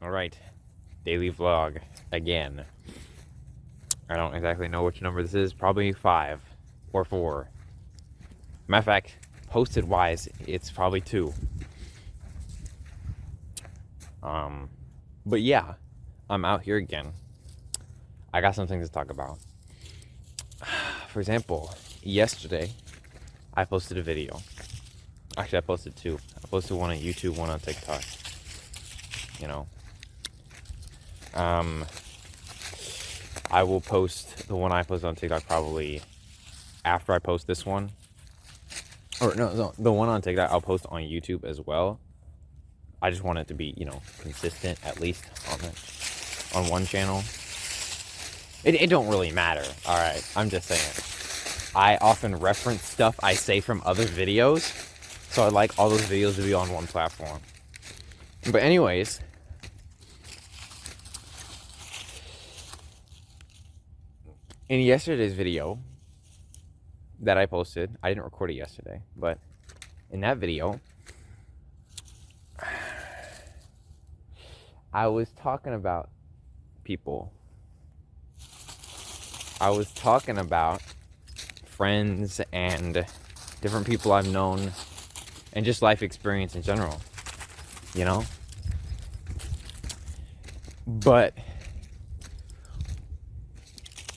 Alright, daily vlog again. I don't exactly know which number this is, probably 5 or 4. Matter of fact, posted wise, it's probably 2. But yeah, I'm out here again. I got some things to talk about. For example, yesterday, I posted a video. Actually, I posted 2. I posted one on YouTube, one on TikTok. You know. I will post the one I posted on TikTok probably after I post this one. Or no, the one on TikTok I'll post on YouTube as well. I just want it to be, consistent, at least on one channel. It don't really matter, alright? I'm just saying. I often reference stuff I say from other videos, so I like all those videos to be on one platform. But anyways, in yesterday's video that I posted, I didn't record it yesterday, but in that video, I was talking about people. I was talking about friends and different people I've known and just life experience in general, But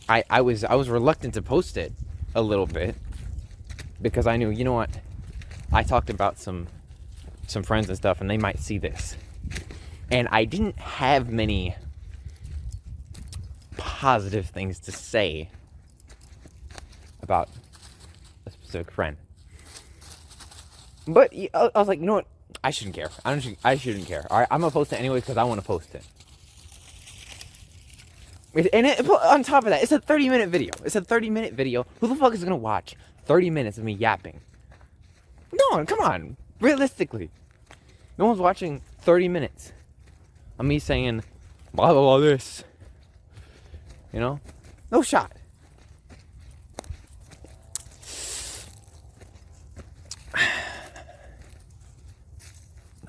I was reluctant to post it a little bit because I knew, what? I talked about some friends and stuff and they might see this. And I didn't have many positive things to say about a specific friend. But I was like, you know what? I shouldn't care. I shouldn't care. All right, I'm going to post it anyway because I want to post it. And on top of that, it's a 30-minute video. It's a 30-minute video. Who the fuck is going to watch 30 minutes of me yapping? No, come on. Realistically. No one's watching 30 minutes of me saying blah, blah, blah, this. No shot.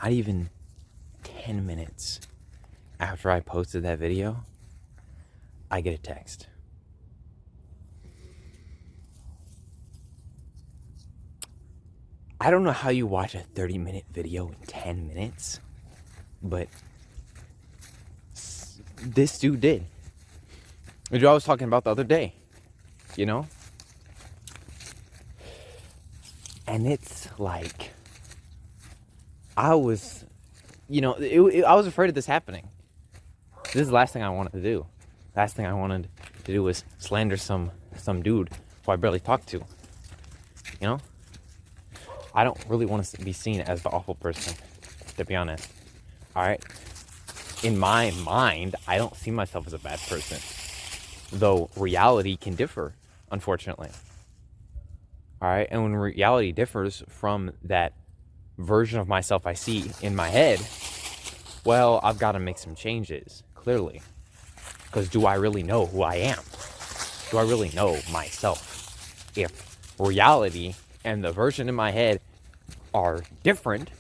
Not even 10 minutes after I posted that video, I get a text. I don't know how you watch a 30-minute video in 10 minutes, but this dude did. The dude I was talking about the other day, And it's like, I was, I was afraid of this happening. This is the last thing I wanted to do. Last thing I wanted to do was slander some dude who I barely talked to. I don't really want to be seen as the awful person, to be honest. Alright? In my mind, I don't see myself as a bad person. Though reality can differ, unfortunately. Alright? And when reality differs from that version of myself I see in my head, well, I've got to make some changes, clearly. Because do I really know who I am? Do I really know myself? If reality and the version in my head are different,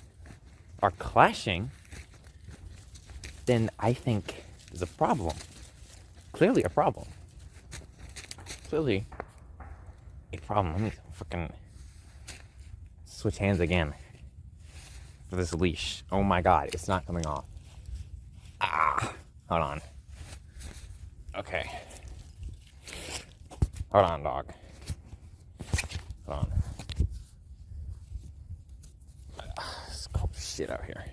are clashing, then I think there's a problem. Clearly a problem. Clearly a problem. Let me fucking switch hands again for this leash. Oh my god, it's not coming off. Hold on. Okay. Hold on, dog. Hold on. It's cold shit out here.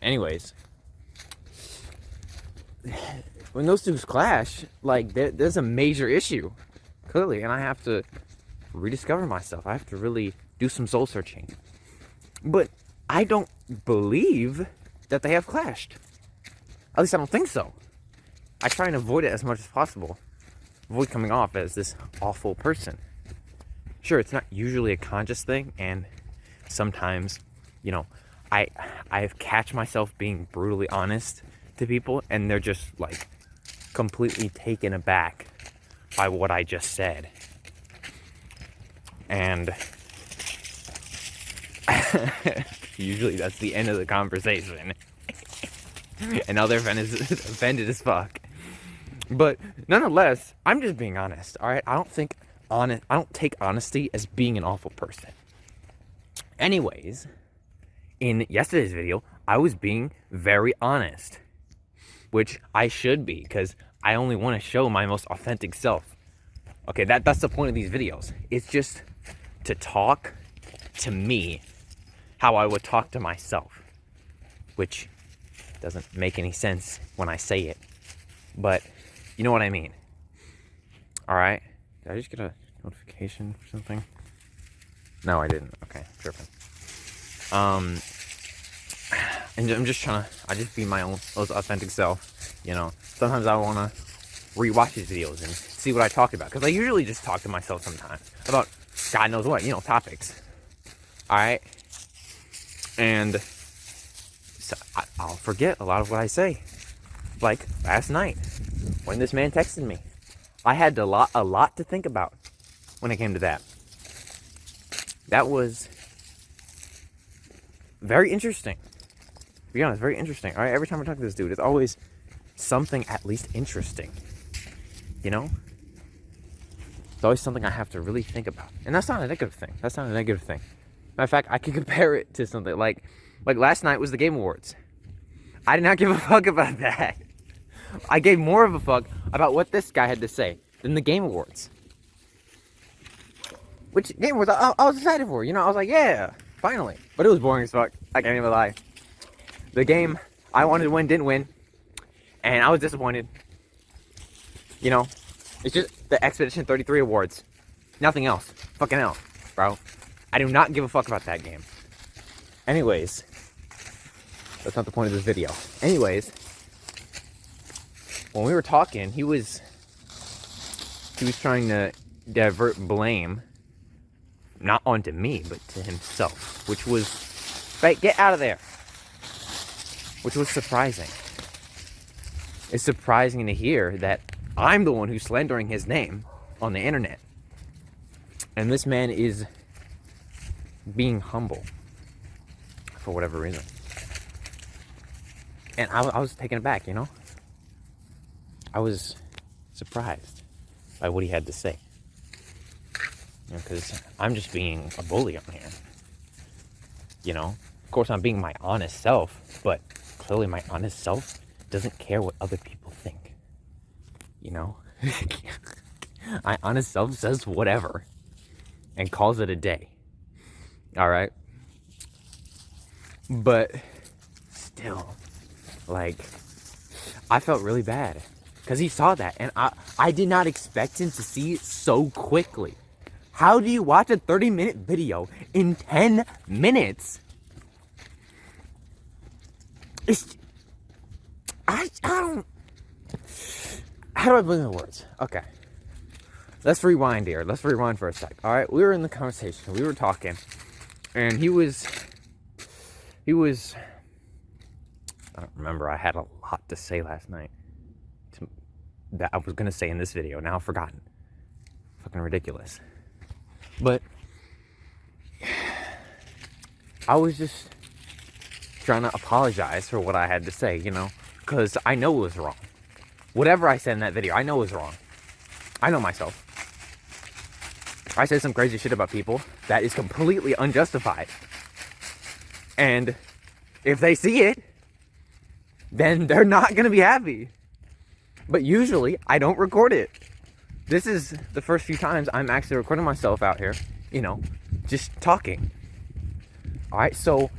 Anyways, when those two clash, there's a major issue, clearly, and I have to rediscover myself. I have to really do some soul searching. But I don't believe that they have clashed. At least I don't think so. I try and avoid it as much as possible. Avoid coming off as this awful person. Sure, it's not usually a conscious thing, and sometimes, I catch myself being brutally honest to people, and they're just, completely taken aback by what I just said. And usually that's the end of the conversation. And now they're offended as fuck. But nonetheless, I'm just being honest, all right? I don't take honesty as being an awful person. Anyways, in yesterday's video, I was being very honest, which I should be, because I only want to show my most authentic self. Okay, that's the point of these videos. It's just to talk to me how I would talk to myself, which doesn't make any sense when I say it, but you know what I mean. All right, did I just get a notification or something? No, I didn't. Okay, tripping. And I'm just I just be my own most authentic self, you know. Sometimes I want to rewatch these videos and see what I talked about, because I usually just talk to myself sometimes about God knows what, you know, topics. All right, and so I'll forget a lot of what I say. Like last night when this man texted me, I had a lot to think about when it came to that. That was very interesting. To be honest, very interesting. All right, every time I talk to this dude, it's always something at least interesting. You know? It's always something I have to really think about. And that's not a negative thing. Matter of fact, I could compare it to something like last night was the Game Awards. I did not give a fuck about that. I gave more of a fuck about what this guy had to say than the Game Awards. Which Game Awards I was excited for, you know? I was like, yeah, finally. But it was boring as fuck. I can't even lie. The game I wanted to win didn't win. And I was disappointed. You know? It's just the Expedition 33 Awards. Nothing else. Fucking hell, bro. I do not give a fuck about that game. Anyways. That's not the point of this video. Anyways. When we were talking, he was trying to divert blame, not onto me, but to himself, which was, right, get out of there, which was surprising. It's surprising to hear that I'm the one who's slandering his name on the internet, and this man is being humble for whatever reason. And I was taken aback, you know? I was surprised by what he had to say. You know, because I'm just being a bully on here. You know? Of course, I'm being my honest self, but clearly my honest self doesn't care what other people think. You know? My honest self says whatever and calls it a day. Alright? But still, like, I felt really bad. Because he saw that, and I did not expect him to see it so quickly. How do you watch a 30-minute video in 10 minutes? I don't... How do I bring the words? Okay. Let's rewind here. Let's rewind for a sec. All right, we were in the conversation. We were talking, and he was... I don't remember. I had a lot to say last night. That I was gonna say in this video. Now I've forgotten. Fucking ridiculous. But I was just trying to apologize for what I had to say, you know, because I know it was wrong. Whatever I said in that video, I know it was wrong. I know myself. I said some crazy shit about people that is completely unjustified. And if they see it, then they're not gonna be happy. But usually, I don't record it. This is the first few times I'm actually recording myself out here, you know, just talking. Alright, so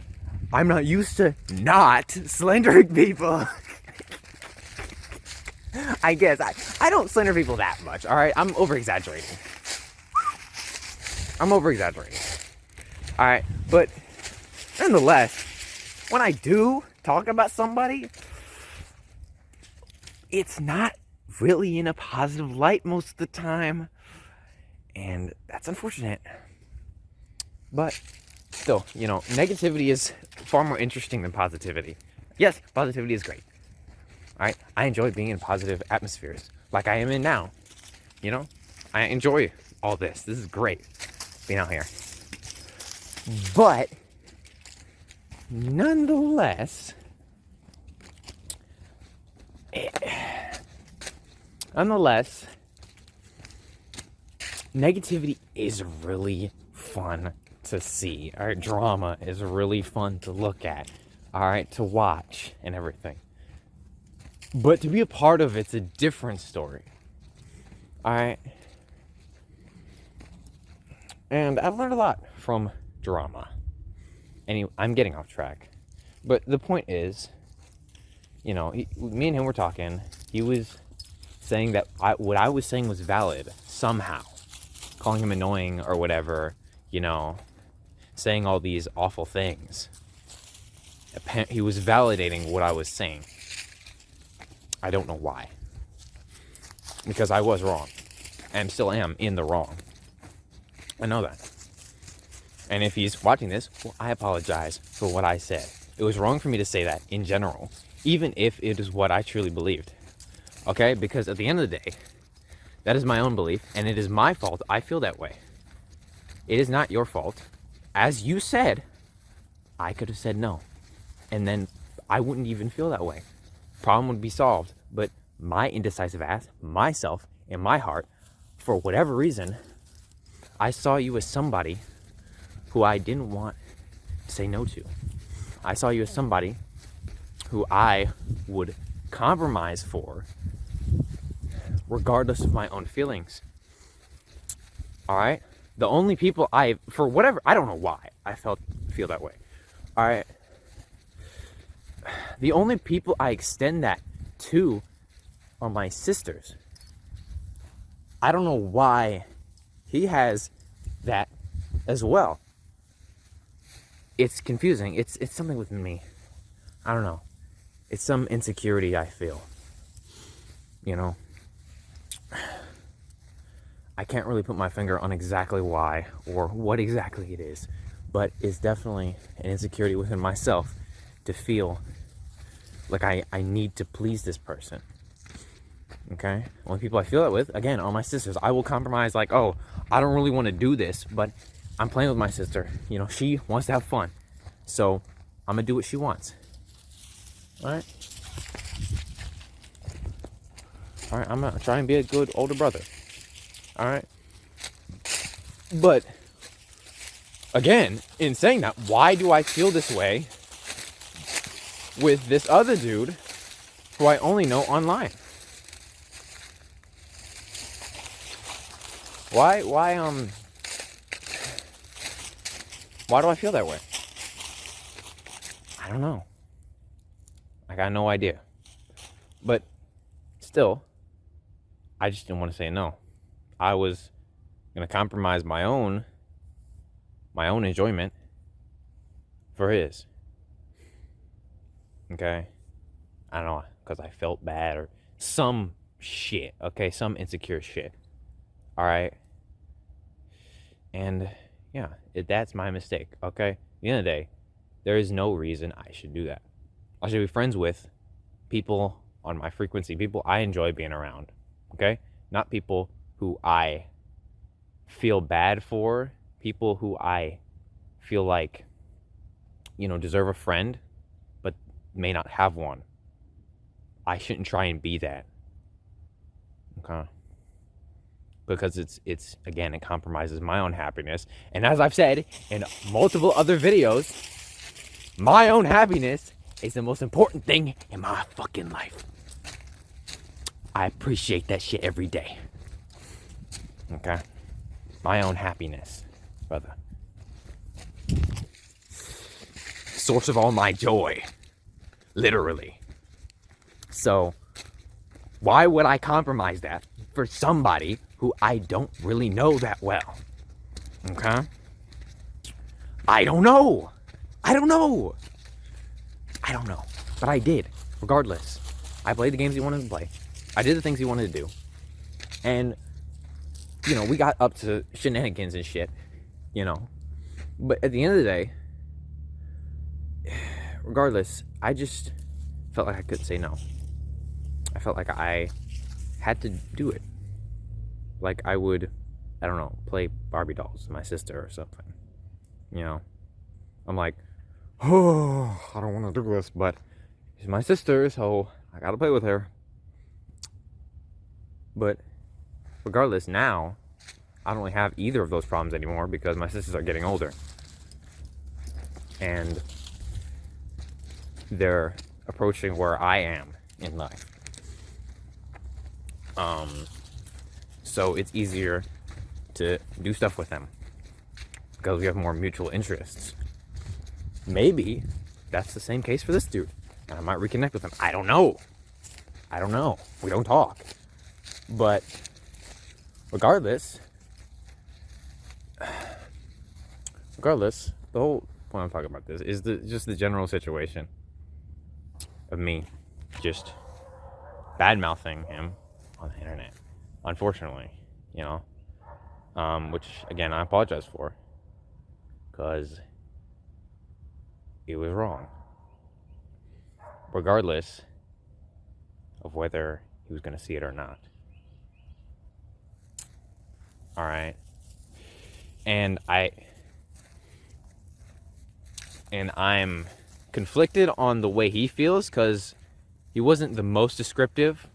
I'm not used to not slandering people. I guess. I don't slander people that much, alright? I'm over-exaggerating. Alright, but nonetheless, when I do talk about somebody, it's not really in a positive light most of the time, and that's unfortunate. But still, you know, negativity is far more interesting than positivity. Yes, positivity is great. Alright, I enjoy being in positive atmospheres, like I am in now. You know, I enjoy all this. This is great, being out here. But nonetheless, Nonetheless, negativity is really fun to see. All right, drama is really fun to look at. All right, to watch and everything. But to be a part of it's a different story. All right. And I've learned a lot from drama. Anyway, I'm getting off track. But the point is, you know, me and him were talking. He was saying that what I was saying was valid somehow. Calling him annoying or whatever, you know, saying all these awful things. He was validating what I was saying. I don't know why. Because I was wrong. And still am in the wrong. I know that. And if he's watching this, well, I apologize for what I said. It was wrong for me to say that in general, even if it is what I truly believed. Okay? Because at the end of the day, that is my own belief, and it is my fault I feel that way. It is not your fault. As you said, I could have said no. And then I wouldn't even feel that way. Problem would be solved. But my indecisive ass, myself, in my heart, for whatever reason, I saw you as somebody who I didn't want to say no to. I saw you as somebody who I would compromise for regardless of my own feelings. All right? The only people for whatever, I don't know why I feel that way. All right? The only people I extend that to are my sisters. I don't know why he has that as well. It's confusing. It's something with me. I don't know. It's some insecurity I feel. You know? I can't really put my finger on exactly why or what exactly it is, but it's definitely an insecurity within myself to feel like I need to please this person. Okay? Only people I feel that with, again, are my sisters. I will compromise like, oh, I don't really want to do this, but I'm playing with my sister. You know, she wants to have fun. So I'm going to do what she wants. All right? All right, I'm going to try and be a good older brother. All right? But, again, in saying that, why do I feel this way with this other dude who I only know online? Why do I feel that way? I don't know. I got no idea. But still, I just didn't want to say no. I was going to compromise my own enjoyment for his. Okay? I don't know, because I felt bad or some shit, okay? Some insecure shit. All right? And yeah, that's my mistake, okay? At the end of the day, there is no reason I should do that. I should be friends with people on my frequency, people I enjoy being around, okay? Not people who I feel bad for, people who I feel like, you know, deserve a friend, but may not have one. I shouldn't try and be that, okay? Because it's again, it compromises my own happiness. And as I've said in multiple other videos, my own happiness is the most important thing in my fucking life. I appreciate that shit every day. Okay? My own happiness, brother. Source of all my joy. Literally. So, why would I compromise that for somebody who I don't really know that well? Okay? I don't know. But I did, regardless. I played the games he wanted to play. I did the things he wanted to do. And, you know, we got up to shenanigans and shit, you know. But at the end of the day, regardless, I just felt like I couldn't say no. I felt like I had to do it. Like I would, I don't know, play Barbie dolls with my sister or something. You know? I'm like, oh, I don't want to do this, but she's my sister, so I gotta play with her. But regardless, now I don't really have either of those problems anymore because my sisters are getting older. And they're approaching where I am in life. So it's easier to do stuff with them because we have more mutual interests. Maybe that's the same case for this dude, and I might reconnect with him. I don't know. We don't talk. But regardless, the whole point I'm talking about this is just the general situation of me just bad-mouthing him on the internet, unfortunately, which, again, I apologize for, because it was wrong, regardless of whether he was going to see it or not. All right. And I'm conflicted on the way he feels, because he wasn't the most descriptive.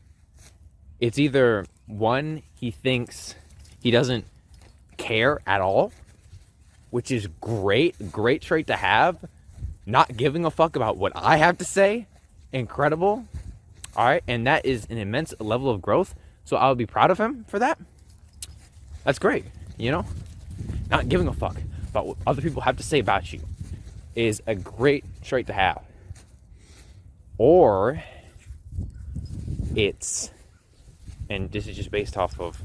It's either, one, he thinks he doesn't care at all, which is great trait to have. Not giving a fuck about what I have to say, incredible. All right, and that is an immense level of growth, so I would be proud of him for that. That's great, Not giving a fuck about what other people have to say about you is a great trait to have. Or it's, and this is just based off of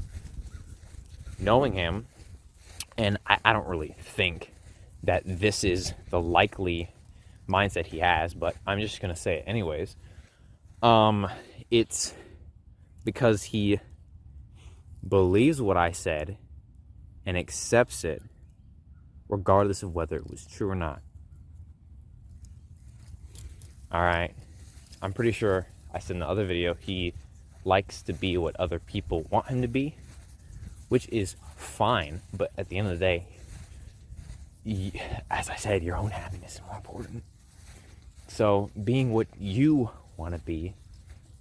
knowing him, and I don't really think that this is the likely mindset he has, but I'm just going to say it anyways. It's because he believes what I said and accepts it regardless of whether it was true or not. All right. I'm pretty sure I said in the other video, he likes to be what other people want him to be, which is fine. But at the end of the day, as I said, your own happiness is more important. So being what you want to be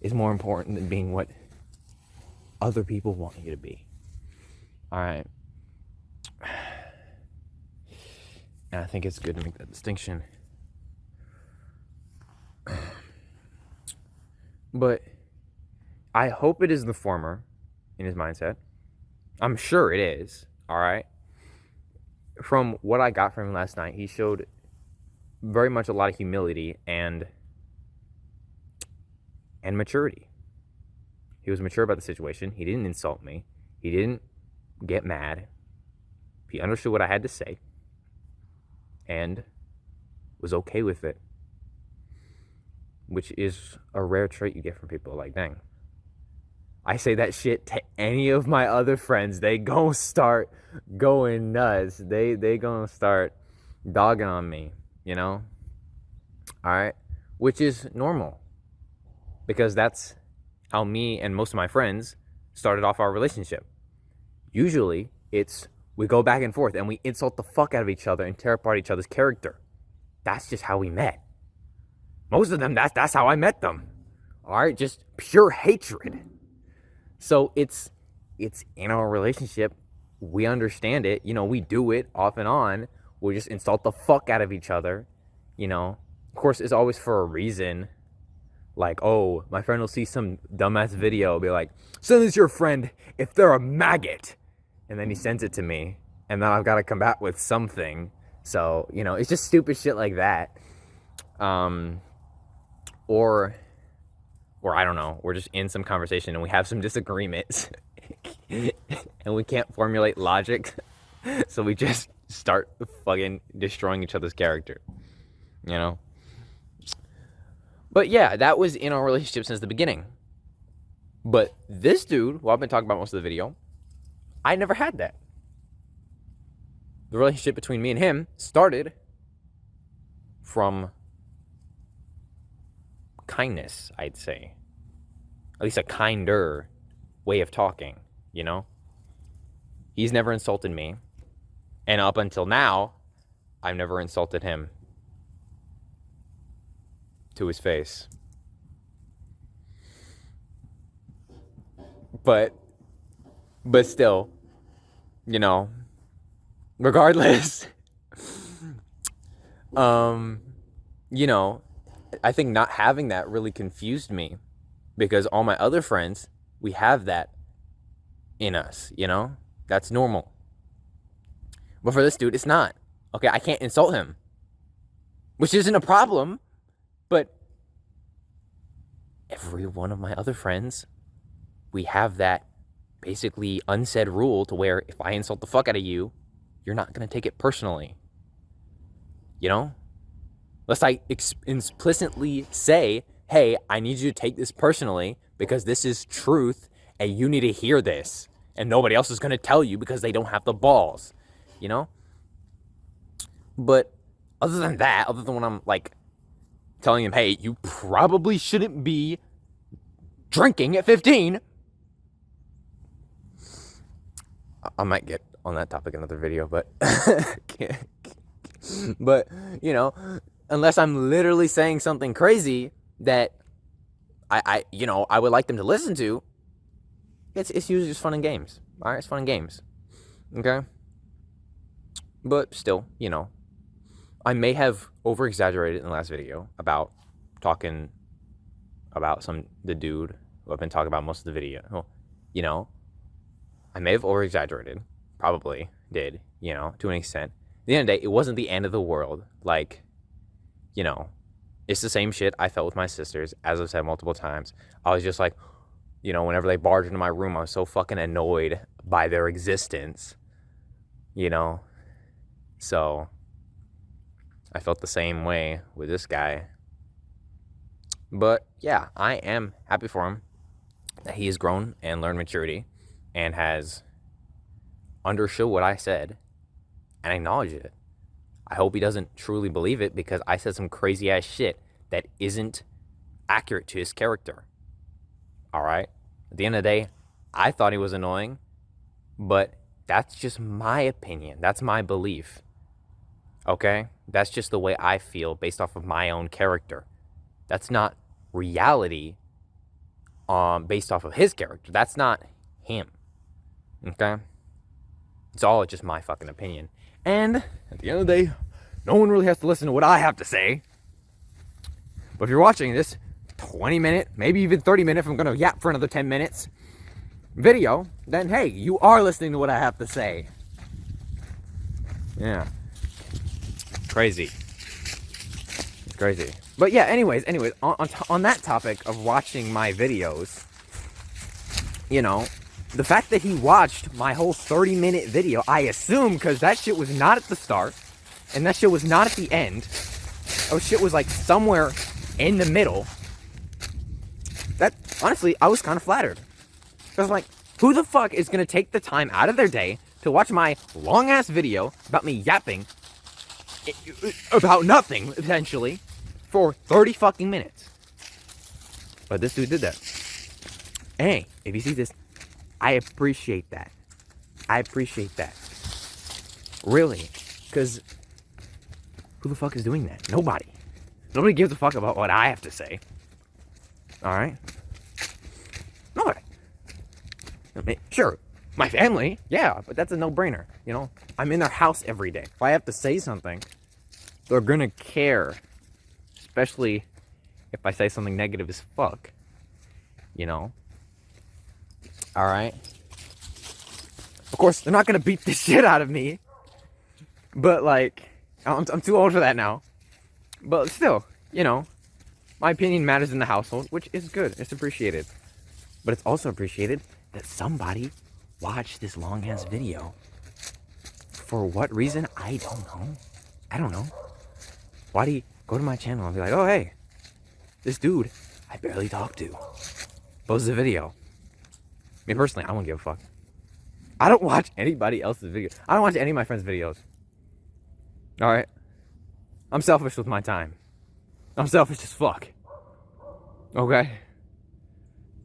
is more important than being what other people want you to be. All right. And I think it's good to make that distinction. But I hope it is the former in his mindset. I'm sure it is. All right. From what I got from him last night, he showed very much a lot of humility and maturity. He was mature about the situation. He didn't insult me. He didn't get mad. He understood what I had to say and was okay with it, which is a rare trait you get from people. Like, dang, I say that shit to any of my other friends, they gon' start going nuts. They gonna start dogging on me, All right? Which is normal, because that's how me and most of my friends started off our relationship. Usually, it's we go back and forth and we insult the fuck out of each other and tear apart each other's character. That's just how we met. Most of them, that's how I met them. All right? Just pure hatred. So it's in our relationship. We understand it. We do it off and on. We just insult the fuck out of each other. Of course, it's always for a reason. Like, oh, my friend will see some dumbass video, be like, send this to your friend if they're a maggot. And then he sends it to me. And then I've got to come back with something. So, it's just stupid shit like that. Or I don't know, we're just in some conversation and we have some disagreements and we can't formulate logic. So we just start fucking destroying each other's character, But yeah, that was in our relationship since the beginning. But this dude, who I've been talking about most of the video, I never had that. The relationship between me and him started from kindness, I'd say. At least a kinder way of talking, He's never insulted me. And up until now, I've never insulted him to his face. But But still, regardless, I think not having that really confused me, because all my other friends, we have that in us, That's normal. But for this dude, it's not. Okay, I can't insult him, which isn't a problem, but every one of my other friends, we have that basically unsaid rule to where if I insult the fuck out of you, you're not going to take it personally. Unless I implicitly say, hey, I need you to take this personally because this is truth and you need to hear this. And nobody else is going to tell you because they don't have the balls, But other than that, other than when I'm like telling him, hey, you probably shouldn't be drinking at 15. I might get on that topic in another video, but but unless I'm literally saying something crazy that I would like them to listen to, it's usually just fun and games. All right, it's fun and games. Okay? But still, I may have over-exaggerated in the last video about talking about the dude who I've been talking about most of the video. I may have over-exaggerated. Probably did, to an extent. At the end of the day, it wasn't the end of the world. Like, it's the same shit I felt with my sisters, as I've said multiple times. I was just like, whenever they barged into my room, I was so fucking annoyed by their existence, So, I felt the same way with this guy. But, yeah, I am happy for him that he has grown and learned maturity and has understood what I said and acknowledged it. I hope he doesn't truly believe it, because I said some crazy ass shit that isn't accurate to his character. All right? At the end of the day, I thought he was annoying, but that's just my opinion. That's my belief. Okay? That's just the way I feel based off of my own character. That's not reality based off of his character. That's not him. Okay? It's all just my fucking opinion. And at the end of the day, no one really has to listen to what I have to say. But if you're watching this 20-minute, maybe even 30-minute, if I'm going to yap for another 10 minutes video, then hey, you are listening to what I have to say. Yeah. Crazy. But yeah, anyways, on that topic of watching my videos, the fact that he watched my whole 30-minute video, I assume, because that shit was not at the start, and that shit was not at the end. Oh, shit was like somewhere in the middle. That, honestly, I was kind of flattered. Because I'm like, who the fuck is going to take the time out of their day to watch my long-ass video about me yapping about nothing, essentially, for 30 fucking minutes? But this dude did that. Hey, if you see this, I appreciate that. Really. Because who the fuck is doing that? Nobody. Nobody gives a fuck about what I have to say. Alright? Nobody. I mean, sure, my family, yeah, but that's a no-brainer, I'm in their house every day. If I have to say something, they're gonna care. Especially if I say something negative as fuck. Alright? Of course, they're not gonna beat the shit out of me. But, like, I'm too old for that now. But still, my opinion matters in the household, which is good. It's appreciated. But it's also appreciated that somebody watched this long-ass video. For what reason? I don't know. Why do you go to my channel and be like, oh, hey, this dude I barely talk to posts a video. Me personally, I don't give a fuck. I don't watch anybody else's videos. I don't watch any of my friends' videos. Alright? I'm selfish with my time. I'm selfish as fuck. Okay?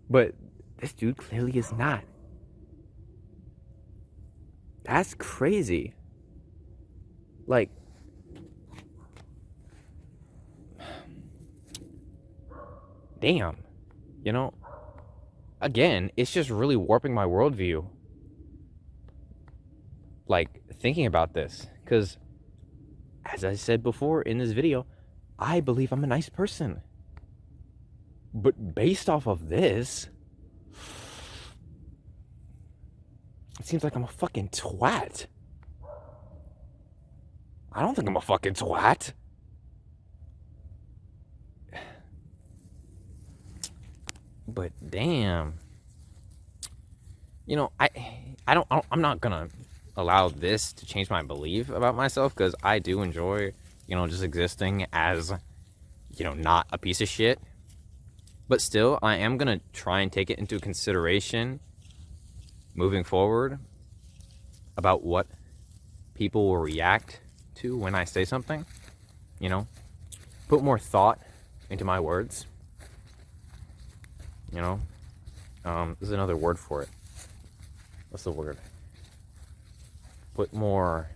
But this dude clearly is not. That's crazy. Like, damn. Again, it's just really warping my worldview. like thinking about this, because as I said before in this video, I believe I'm a nice person. But based off of this, it seems like I'm a fucking twat. I don't think I'm a fucking twat. But damn. You know, I'm not gonna allow this to change my belief about myself, because I do enjoy, just existing as, not a piece of shit. But still, I am gonna try and take it into consideration moving forward about what people will react to when I say something. Put more thought into my words. There's another word for it. What's the word? Put more,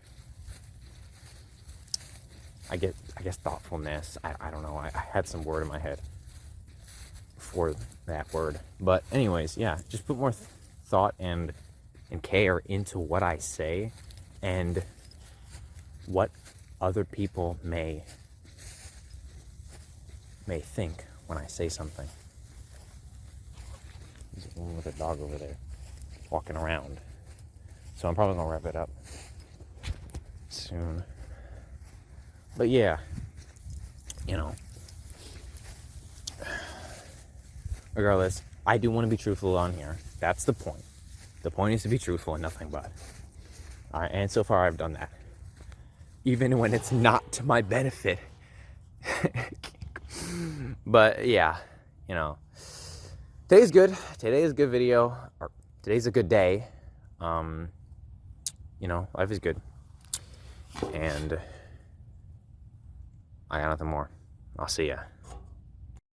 I guess thoughtfulness. I don't know. I had some word in my head for that word. But anyways, yeah, just put more thought and care into what I say and what other people may think when I say something. There's a woman with a dog over there walking around. So I'm probably gonna wrap it up soon. But yeah, regardless, I do want to be truthful on here. That's the point. The point is to be truthful and nothing but. Alright, and so far I've done that. Even when it's not to my benefit. But yeah, today's good. Today is a good video. Or today's a good day. Life is good. And I got nothing more. I'll see ya.